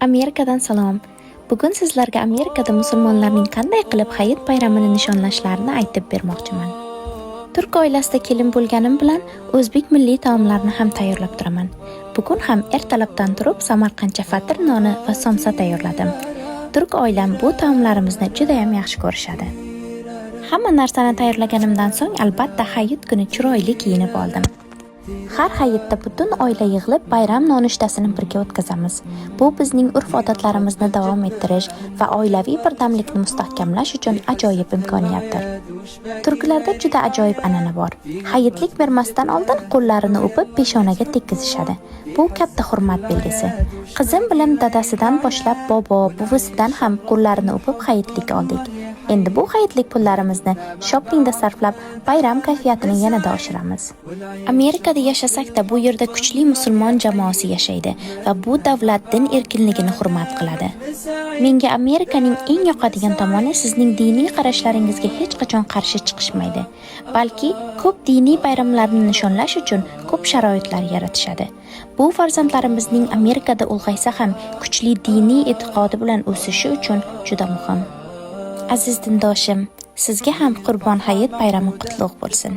Amerikadan salom. Bugun sizlarga Amerikada musulmonlarning qanday qilib Hayit bayramini nishonlashlarini aytib bermoqchiman. Turk oilasida kelin bo'lganim bilan o'zbek milliy taomlarini ham tayyorlab turaman. Bugun ham ertalabdan turib Samarqandcha fatir noni va somsa tayyorladim. Turk oilam bu taomlarimizni juda ham yaxshi ko'rishadi. Hamma narsani tayyorlaganimdan so'ng albatta Hayit kuni chiroyli kiyinib oldim. Har hayitda butun oila yig'ilib bayram nonushtasini birga o'tkazamiz. Bu bizning urf-odatlarimizni davom ettirish va oilaviy birdamlikni mustahkamlash uchun ajoyib imkoniyatdir. Turklarda juda ajoyib an'ana bor. Hayitlik bermasdan oldin qo'llarini o'pib peshonaga tekkizishadi. Bu katta hurmat belgisi. Qizim bilan dadasidan boshlab bobo, buvisidan ham qo'llarini o'pib hayitlik oldik. Endi bu hayitlik pullarimizni shoppingda sarflab bayram kayfiyatini yanada oshiramiz. Amerikada yashasak-da bu yerda kuchli musulmon jamoasi yashaydi va bu davlat din erkinligini hurmat qiladi. Menga Amerikaning eng yoqadigan tomoni sizning diniy qarashlaringizga hech qachon qarshi chiqishmaydi, balki ko'p diniy bayramlarni nishonlash uchun ko'p sharoitlar yaratishadi. Bu farzandlarimizning Amerikada ulg'aysa ham kuchli diniy e'tiqodi bilan o'sishi uchun juda muhim. Aziz dindoshim, sizga ham Qurbon hayit bayrami qutlug' bo'lsin.